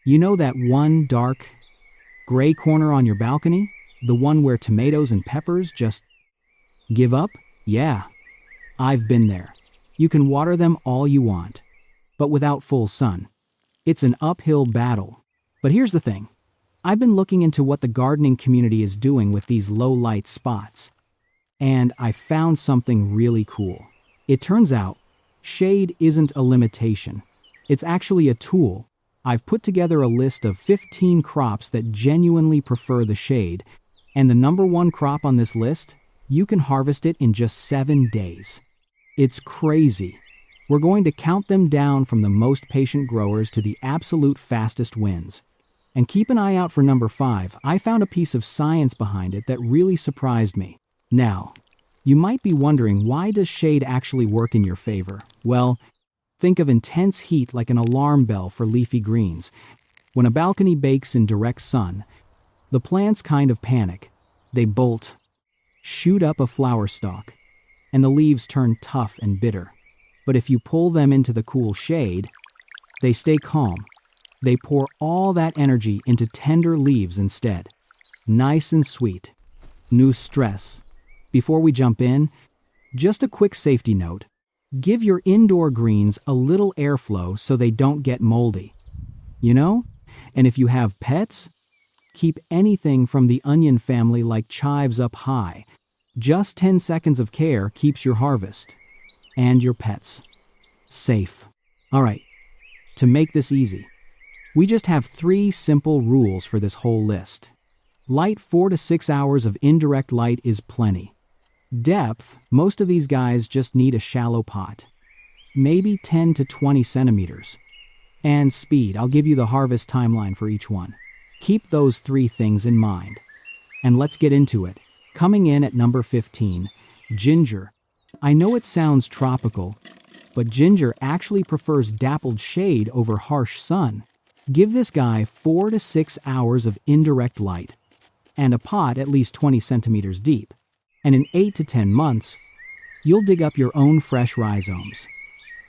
You know that one dark, gray corner on your balcony? The one where tomatoes and peppers just give up? Yeah, I've been there. You can water them all you want, but without full sun. It's an uphill battle. But here's the thing. I've been looking into what the gardening community is doing with these low-light spots, and I found something really cool. It turns out, shade isn't a limitation. It's actually a tool. I've put together a list of 15 crops that genuinely prefer the shade, and the number one crop on this list, you can harvest it in just 7 days. It's crazy. We're going to count them down from the most patient growers to the absolute fastest wins. And keep an eye out for number 5. I found a piece of science behind it that really surprised me. Now, you might be wondering, why does shade actually work in your favor? Well, think of intense heat like an alarm bell for leafy greens. When a balcony bakes in direct sun, the plants kind of panic. They bolt, shoot up a flower stalk, and the leaves turn tough and bitter. But if you pull them into the cool shade, they stay calm. They pour all that energy into tender leaves instead. Nice and sweet. No stress. Before we jump in, just a quick safety note. Give your indoor greens a little airflow so they don't get moldy. You know? And if you have pets, keep anything from the onion family like chives up high. Just 10 seconds of care keeps your harvest and your pets safe. All right, to make this easy, we just have 3 simple rules for this whole list. Light 4 to 6 hours of indirect light is plenty. Depth, most of these guys just need a shallow pot, maybe 10 to 20 centimeters. And speed, I'll give you the harvest timeline for each one. Keep those 3 things in mind. And let's get into it. Coming in at number 15, ginger. I know it sounds tropical, but ginger actually prefers dappled shade over harsh sun. Give this guy 4 to 6 hours of indirect light, and a pot at least 20 centimeters deep. And in 8 to 10 months, you'll dig up your own fresh rhizomes.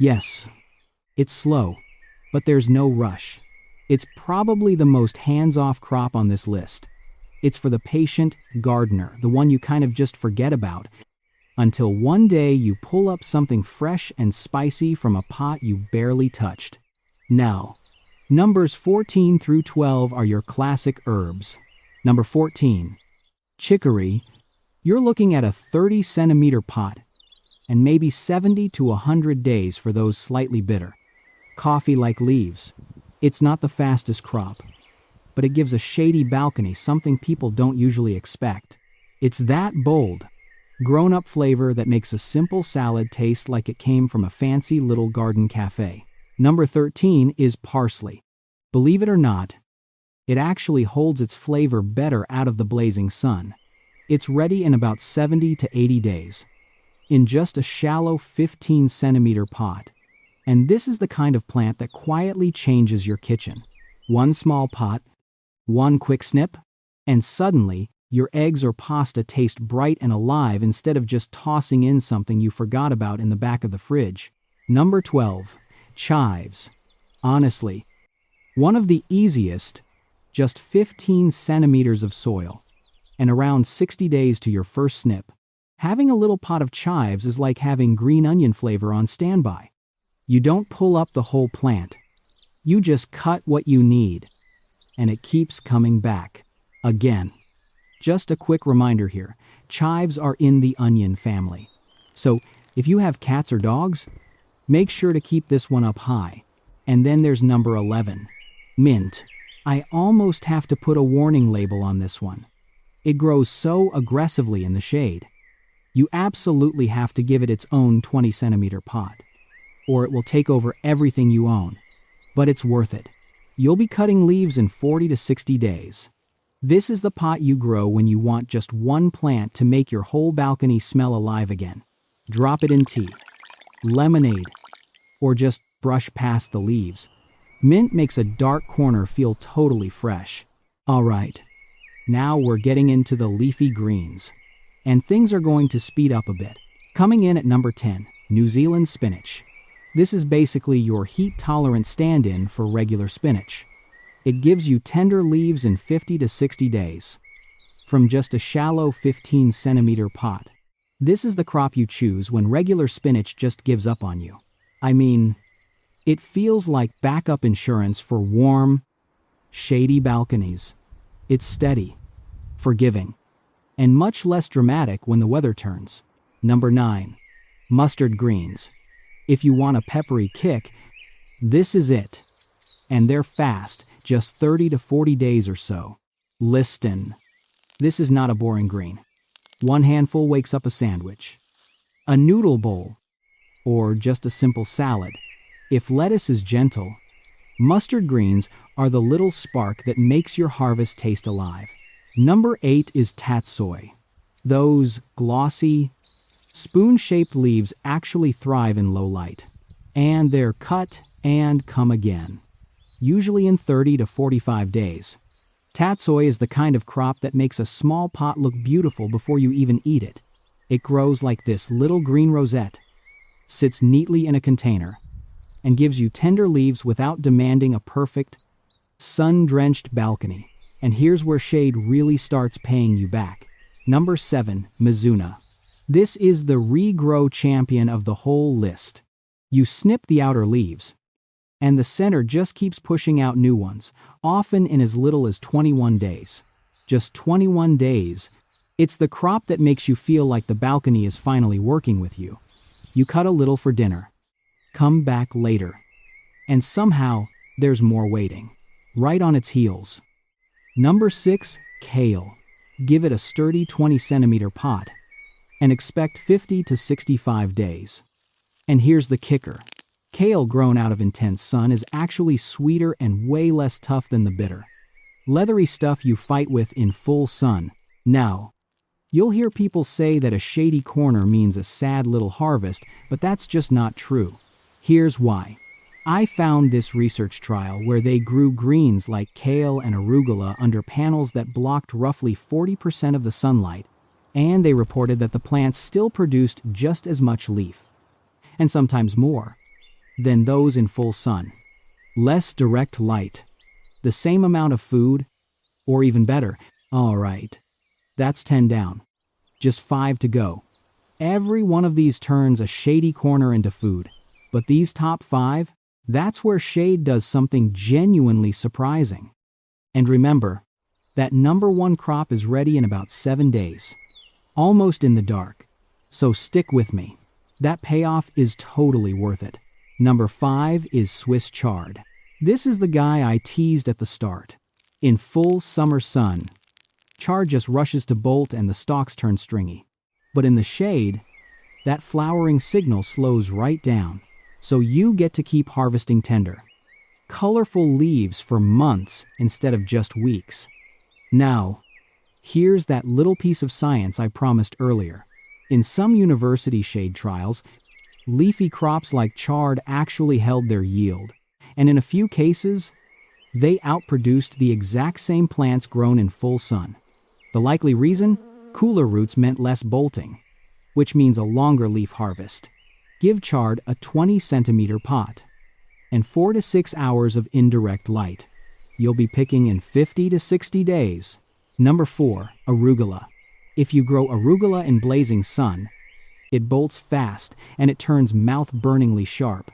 Yes, it's slow, but there's no rush. It's probably the most hands-off crop on this list. It's for the patient gardener, the one you kind of just forget about, until one day you pull up something fresh and spicy from a pot you barely touched. Now, numbers 14 through 12 are your classic herbs. Number 14, chicory. You're looking at a 30 centimeter pot, and maybe 70 to 100 days for those slightly bitter, coffee-like leaves. It's not the fastest crop, but it gives a shady balcony something people don't usually expect. It's that bold, grown-up flavor that makes a simple salad taste like it came from a fancy little garden cafe. Number 13 is parsley. Believe it or not, it actually holds its flavor better out of the blazing sun. It's ready in about 70 to 80 days, in just a shallow 15 centimeter pot. And this is the kind of plant that quietly changes your kitchen. One small pot, one quick snip, and suddenly, your eggs or pasta taste bright and alive instead of just tossing in something you forgot about in the back of the fridge. Number 12, chives. Honestly, one of the easiest, just 15 centimeters of soil, and around 60 days to your first snip. Having a little pot of chives is like having green onion flavor on standby. You don't pull up the whole plant. You just cut what you need, and it keeps coming back. Again. Just a quick reminder here, chives are in the onion family. So, if you have cats or dogs, make sure to keep this one up high. And then there's number 11, mint. I almost have to put a warning label on this one. It grows so aggressively in the shade. You absolutely have to give it its own 20 centimeter pot, or it will take over everything you own. But it's worth it. You'll be cutting leaves in 40 to 60 days. This is the pot you grow when you want just one plant to make your whole balcony smell alive again. Drop it in tea, lemonade, or just brush past the leaves. Mint makes a dark corner feel totally fresh. All right, now we're getting into the leafy greens, and things are going to speed up a bit. Coming in at number 10, New Zealand spinach. This is basically your heat-tolerant stand-in for regular spinach. It gives you tender leaves in 50 to 60 days. From just a shallow 15-centimeter pot. This is the crop you choose when regular spinach just gives up on you. I mean, it feels like backup insurance for warm, shady balconies. It's steady, forgiving, and much less dramatic when the weather turns. Number 9. Mustard greens. If you want a peppery kick, this is it. And they're fast, just 30 to 40 days or so. Listen. This is not a boring green. One handful wakes up a sandwich, a noodle bowl, or just a simple salad. If lettuce is gentle, mustard greens are the little spark that makes your harvest taste alive. Number 8 is tatsoi. Those glossy, spoon-shaped leaves actually thrive in low light. And they're cut and come again, usually in 30 to 45 days. Tatsoi is the kind of crop that makes a small pot look beautiful before you even eat it. It grows like this little green rosette, sits neatly in a container, and gives you tender leaves without demanding a perfect, sun-drenched balcony. And here's where shade really starts paying you back. Number 7, Mizuna. This is the regrow champion of the whole list. You snip the outer leaves, and the center just keeps pushing out new ones, often in as little as 21 days. Just 21 days. It's the crop that makes you feel like the balcony is finally working with you. You cut a little for dinner, come back later, and somehow there's more waiting, right on its heels. Number 6, kale. Give it a sturdy 20-centimeter pot, and expect 50 to 65 days. And here's the kicker. Kale grown out of intense sun is actually sweeter and way less tough than the bitter, leathery stuff you fight with in full sun. Now, you'll hear people say that a shady corner means a sad little harvest, but that's just not true. Here's why. I found this research trial where they grew greens like kale and arugula under panels that blocked roughly 40% of the sunlight, and they reported that the plants still produced just as much leaf, and sometimes more, than those in full sun. Less direct light, the same amount of food, or even better. All right, that's 10 down. Just 5 to go. Every one of these turns a shady corner into food, but these top 5, that's where shade does something genuinely surprising. And remember, that number 1 crop is ready in about 7 days, almost in the dark. So stick with me. That payoff is totally worth it. Number 5 is Swiss chard. This is the guy I teased at the start. In full summer sun, chard just rushes to bolt and the stalks turn stringy. But in the shade, that flowering signal slows right down, so you get to keep harvesting tender, colorful leaves for months instead of just weeks. Now, here's that little piece of science I promised earlier. In some university shade trials, leafy crops like chard actually held their yield, and in a few cases, they outproduced the exact same plants grown in full sun. The likely reason? Cooler roots meant less bolting, which means a longer leaf harvest. Give chard a 20-centimeter pot, and 4 to 6 hours of indirect light. You'll be picking in 50 to 60 days. Number 4, arugula. If you grow arugula in blazing sun, it bolts fast and it turns mouth-burningly sharp.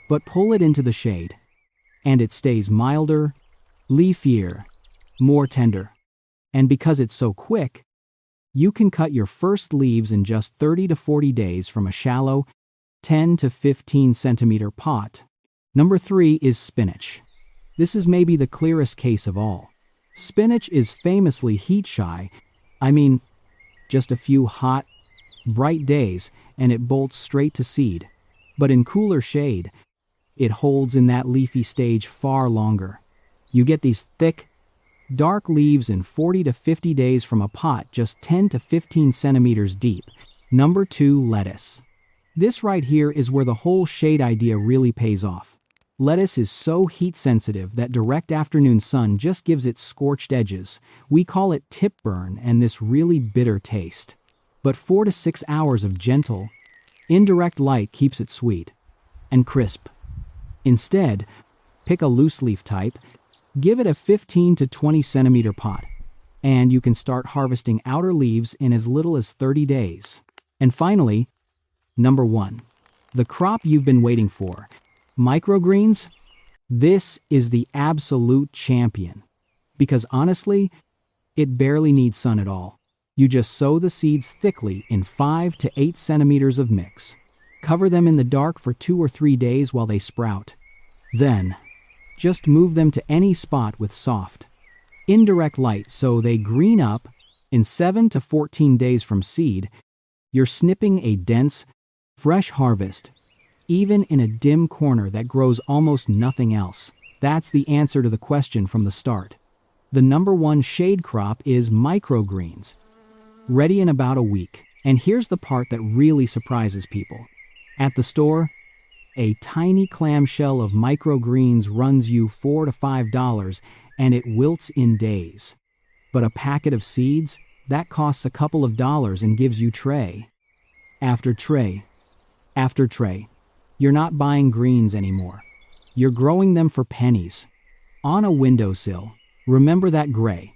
But pull it into the shade, and it stays milder, leafier, more tender. And because it's so quick, you can cut your first leaves in just 30 to 40 days from a shallow 10 to 15 centimeter pot. Number 3 is spinach. This is maybe the clearest case of all. Spinach is famously heat-shy. I mean, just a few hot, bright days, and it bolts straight to seed. But in cooler shade, it holds in that leafy stage far longer. You get these thick, dark leaves in 40 to 50 days from a pot just 10 to 15 centimeters deep. Number 2, lettuce. This right here is where the whole shade idea really pays off. Lettuce is so heat-sensitive that direct afternoon sun just gives it scorched edges. We call it tip burn and this really bitter taste. But 4 to 6 hours of gentle, indirect light keeps it sweet and crisp. Instead, pick a loose leaf type, Give it a 15 to 20 centimeter pot, and you can start harvesting outer leaves in as little as 30 days. And finally, number 1. The crop you've been waiting for. Microgreens? This is the absolute champion. Because honestly, it barely needs sun at all. You just sow the seeds thickly in 5 to 8 centimeters of mix. Cover them in the dark for 2 or 3 days while they sprout. Then, just move them to any spot with soft, indirect light so they green up. In 7 to 14 days from seed, you're snipping a dense, fresh harvest, even in a dim corner that grows almost nothing else. That's the answer to the question from the start. The number 1 shade crop is microgreens. Ready in about a week. And here's the part that really surprises people. At the store, a tiny clamshell of microgreens runs you $4 to $5 and it wilts in days. But a packet of seeds, that costs a couple of dollars and gives you tray after tray after tray. You're not buying greens anymore. You're growing them for pennies. On a windowsill. Remember that gray,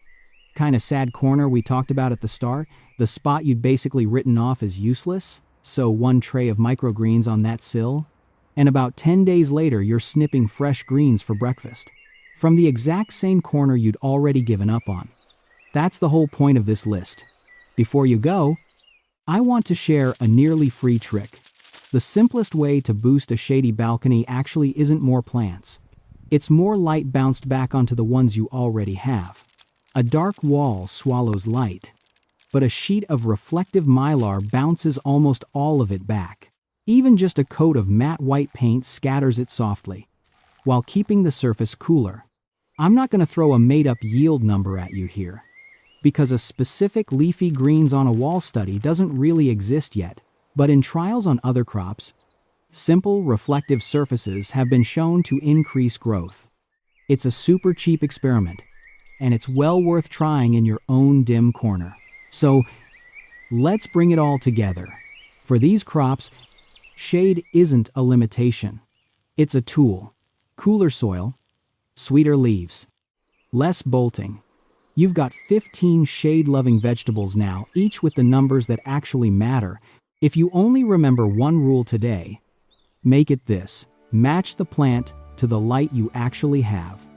kind of sad corner we talked about at the start? The spot you'd basically written off as useless? So 1 tray of microgreens on that sill? And about 10 days later, you're snipping fresh greens for breakfast. From the exact same corner you'd already given up on. That's the whole point of this list. Before you go, I want to share a nearly free trick. The simplest way to boost a shady balcony actually isn't more plants. It's more light bounced back onto the ones you already have. A dark wall swallows light, but a sheet of reflective mylar bounces almost all of it back. Even just a coat of matte white paint scatters it softly, while keeping the surface cooler. I'm not going to throw a made-up yield number at you here, because a specific leafy greens on a wall study doesn't really exist yet. But in trials on other crops, simple reflective surfaces have been shown to increase growth. It's a super cheap experiment, and it's well worth trying in your own dim corner. So, let's bring it all together. For these crops, shade isn't a limitation. It's a tool. Cooler soil, sweeter leaves, less bolting. You've got 15 shade-loving vegetables now, each with the numbers that actually matter. If you only remember one rule today, make it this: match the plant to the light you actually have,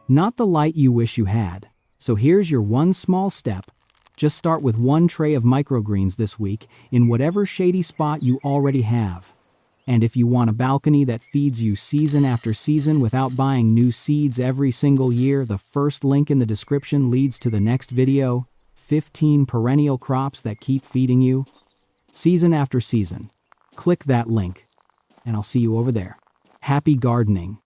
not the light you wish you had. So here's your one small step. Just start with 1 tray of microgreens this week in whatever shady spot you already have. And if you want a balcony that feeds you season after season without buying new seeds every single year, the first link in the description leads to the next video: 15 perennial crops that keep feeding you season after season. Click that link, and I'll see you over there. Happy gardening!